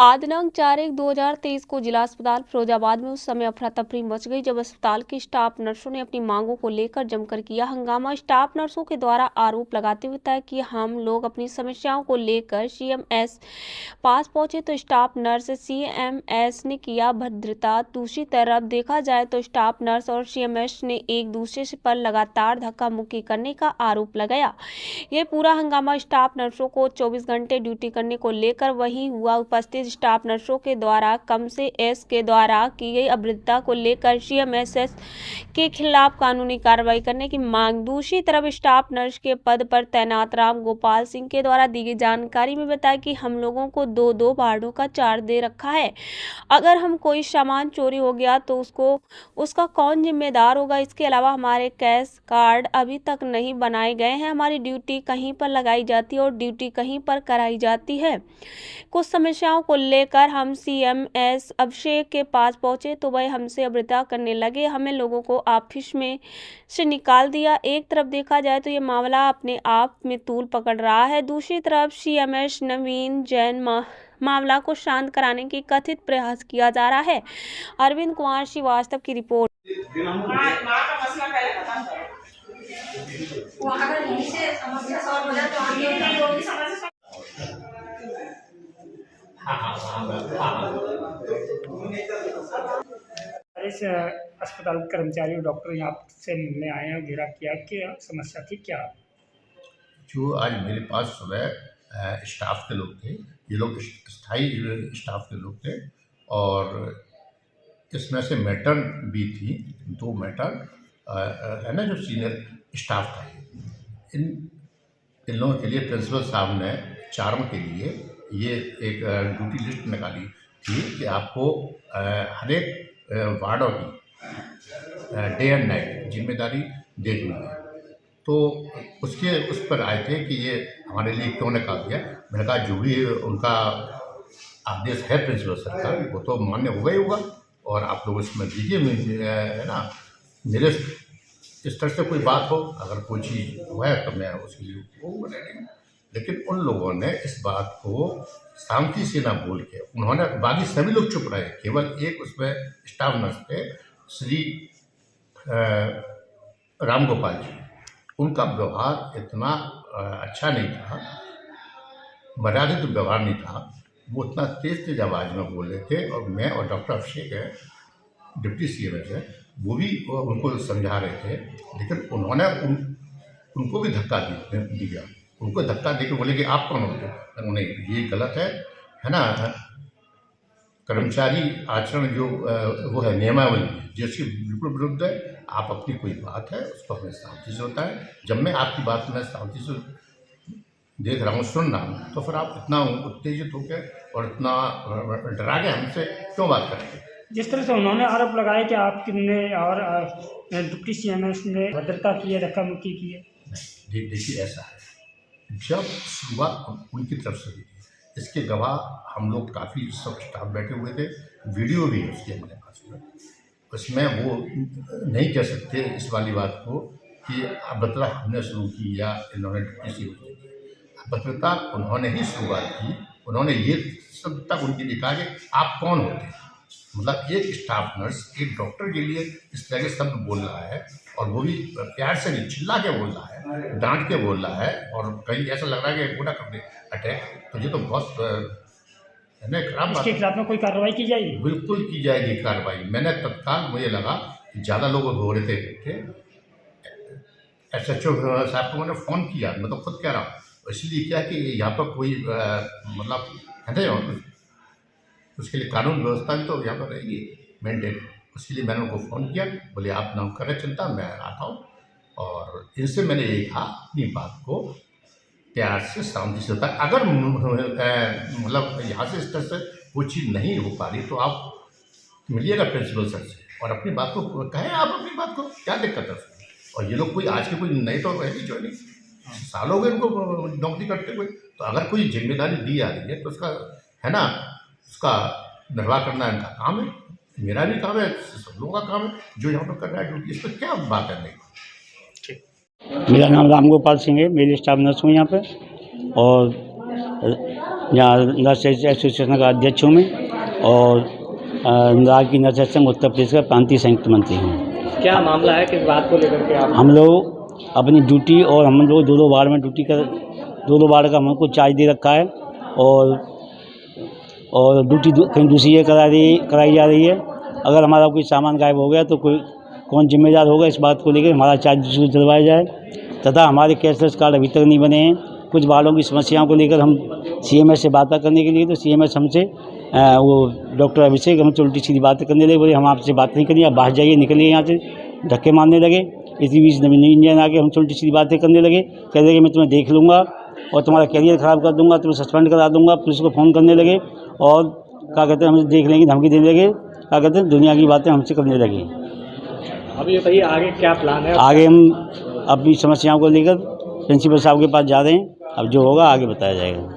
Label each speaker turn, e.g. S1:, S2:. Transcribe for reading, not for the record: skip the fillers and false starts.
S1: आज दिनांक 4/1/2023 को जिला अस्पताल फिरोजाबाद में उस समय अफरा तफरी मच गई जब अस्पताल के स्टाफ नर्सों ने अपनी मांगों को लेकर जमकर किया हंगामा। स्टाफ नर्सों के द्वारा आरोप लगाते हुए बताया कि हम लोग अपनी समस्याओं को लेकर सीएमएस पास पहुंचे तो स्टाफ नर्स सीएमएस ने किया भद्रता। दूसरी तरफ देखा जाए तो स्टाफ नर्स और सीएमएस ने एक दूसरे पर लगातार धक्का मुक्की करने का आरोप लगाया। ये पूरा हंगामा स्टाफ नर्सों को 24 घंटे ड्यूटी करने को लेकर वही हुआ। उपस्थित स्टाफ नर्सों के द्वारा कम से एस के द्वारा की गई अभद्रता को लेकर सीएमएसएस के खिलाफ कानूनी कार्रवाई करने की मांग। दूसरी तरफ स्टाफ नर्स के पद पर तैनात राम गोपाल सिंह के द्वारा दी गई जानकारी में बताया कि हम लोगों को 2-2 वार्डों का चार्ज दे रखा है। अगर हम कोई सामान चोरी हो गया तो उसका कौन जिम्मेदार होगा। इसके अलावा हमारे कैश कार्ड अभी तक नहीं बनाए गए हैं। हमारी ड्यूटी कहीं पर लगाई जाती है और ड्यूटी कहीं पर कराई जाती है। कुछ समस्याओं को लेकर हम सीएमएस अभिषेक के पास पहुंचे तो वह हमसे अभद्रता करने लगे। हमें लोगों को ऑफिस में से निकाल दिया। एक तरफ देखा जाए तो ये मामला अपने आप में तूल पकड़ रहा है। दूसरी तरफ सीएमएस नवीन जैन मामला को शांत कराने की कथित प्रयास किया जा रहा है। अरविंद कुमार श्रीवास्तव की रिपोर्ट।
S2: इस अस्पताल के कर्मचारी और डॉक्टर यहाँ से मिलने आए हैं, घेरा किया, क्या समस्या थी क्या?
S3: जो आज मेरे पास सुबह स्टाफ के लोग थे, ये लोग स्थायी स्टाफ के लोग थे और इसमें से मैटर भी थी, 2 मैटर है ना, जो सीनियर स्टाफ था। इन लोगों के लिए प्रिंसिपल साहब ने चारों के लिए ये एक ड्यूटी लिस्ट निकाली थी कि आपको हर एक वार्डों की डे एंड नाइट जिम्मेदारी देखनी है। तो उस पर आए थे कि ये हमारे लिए क्यों निकाल दिया। मैंने कहा जो भी उनका आदेश है प्रिंसिपल सर का वो तो मान्य होगा ही होगा और आप लोग इसमें दीजिए, है ना। मेरे इस तरह से कोई बात हो, अगर कोई चीज़ हुआ है तो मैं उसके लिए वो बना लेंगे। लेकिन उन लोगों ने इस बात को शांति से ना बोल के, उन्होंने, बाकी सभी लोग चुप रहे, केवल एक उसमें स्टाफ नर्स थे श्री राम गोपाल जी। उनका व्यवहार इतना अच्छा नहीं था, मर्यादित व्यवहार नहीं था। वो उतना तेज आवाज़ में बोल रहे थे और मैं और डॉक्टर अभिषेक है, डिप्टी सीएमएस है, वो भी उनको समझा रहे थे। लेकिन उन्होंने उनको भी धक्का दिया। उनको धक्का देकर बोले कि आप कौन होते हैं। उन्हें ये गलत है ना। कर्मचारी आचरण जो वो है नियमावली जिसके बिल्कुल विरुद्ध है। आप अपनी कोई बात है उसको हमें शांति से होता है। जब मैं आपकी बात में शांति से देख रहा हूँ, सुन रहा हूँ, तो फिर आप इतना उत्तेजित होकर और इतना डरा के हमसे क्यों बात करेंगे।
S2: जिस तरह से उन्होंने आरोप लगाए कि आपने और डिप्टी सीएमएस ने भद्रता की है, धक्का मुक्की की है।
S3: देखिए ऐसा है, जब शुरुआत उनकी तरफ से हुई, इसके गवाह हम लोग काफ़ी सब स्टाफ बैठे हुए थे, वीडियो भी है उसकी हमारे पास में। उसमें वो नहीं कह सकते इस वाली बात को कि अभद्रता हमने शुरू की या इन्होंने डिप्टी सी की। अभद्रता उन्होंने ही शुरुआत की। उन्होंने ये सब तक उनके लिए कहा कि आप कौन होते हैं। मतलब एक स्टाफ नर्स एक डॉक्टर के लिए इस तरह के शब्द बोल रहा है और वो भी प्यार से नहीं, चिल्ला के बोल रहा है, डांट के बोल रहा है और कहीं ऐसा लग रहा है कि पूरा कर दे अटैक। तो ये तो बहुत है ना खराब बात।
S2: इसके खिलाफ में कोई कार्रवाई की जाएगी?
S3: बिल्कुल की जाएगी कार्रवाई। मैंने तत्काल, मुझे लगा कि ज़्यादा लोग हो रहे थे, SHO साहब को मैंने फ़ोन किया। मैं तो खुद कह रहा हूँ, इसलिए क्या कि यहाँ पर कोई मतलब है ना, उसके लिए कानून व्यवस्था भी तो यहाँ पर रहेगी मेंटेन। उसके लिए मैंने उनको फ़ोन किया, बोले आप ना करें चिंता, मैं आता हूँ। और इनसे मैंने ये कहा अपनी बात को प्यार से शांति से होता है। अगर मतलब यहाँ से इस तरह से कोई चीज़ नहीं हो पा रही तो आप मिलिएगा प्रिंसिपल सर से और अपनी बात को कहें। आप अपनी बात को, क्या दिक्कत है उसमें। और ये लोग कोई आज के कोई नए तो है नहीं, ज्वाइनिंग साल हो गए उनको नौकरी करते हुए। तो अगर कोई जिम्मेदारी दी आ रही है तो उसका है ना, उसका निर्वाह करना इनका काम है, मेरा भी काम है, सब लोगों का काम है जो यहाँ पर कर रहा है ड्यूटी। इस पर क्या बात है नहीं।
S2: मेरा नाम राम गोपाल सिंह है, मेरी स्टाफ नर्स हूँ यहाँ पे। और
S4: यहाँ नर्स एसोसिएशन का अध्यक्ष हूँ मैं, और राज्य की नर्स संघ उत्तर प्रदेश का प्रांतीय संयुक्त मंत्री हूँ।
S5: क्या मामला है, किस बात को लेकर के आप?
S4: हम लोग अपनी ड्यूटी, और हम लोग दो वार्ड में ड्यूटी कर, दो वार्ड का हमको चार्ज दे रखा है, और ड्यूटी कहीं दूसरी जगह कराई जा रही है। अगर हमारा कोई सामान गायब हो गया तो कौन जिम्मेदार होगा, इस बात को लेकर हमारा चार्ज दूसरी दिलवाया जाए। तथा हमारे कैशलेस कार्ड अभी तक नहीं बने हैं। कुछ वार्डों की समस्याओं को लेकर हम सीएमएस से बातें करने के लिए, तो सीएमएस हमसे वो डॉक्टर अभिषेक हमसे उल्टी सीधी बातें करने लगे, बोले हम आपसे बात नहीं करिए, आप बाहर जाइए, निकलिए यहाँ से, धक्के मारने लगे। इसी बीच नवीन इंजन आके हमसे उल्टी सीधी बातें करने लगे, कह रहे कि मैं तुम्हें देख लूँगा और तुम्हारा करियर ख़राब कर दूँगा, तुम्हें सस्पेंड करा दूँगा। पुलिस को फ़ोन करने लगे और क्या कहते हैं, हमें देख लेंगे, धमकी देने लगे, क्या कहते हैं, दुनिया की बातें हमसे करने लगे।
S5: अभी बताइए आगे क्या प्लान है?
S4: आगे हम अपनी समस्याओं को लेकर प्रिंसिपल साहब के पास जा रहे हैं, अब जो होगा आगे बताया जाएगा।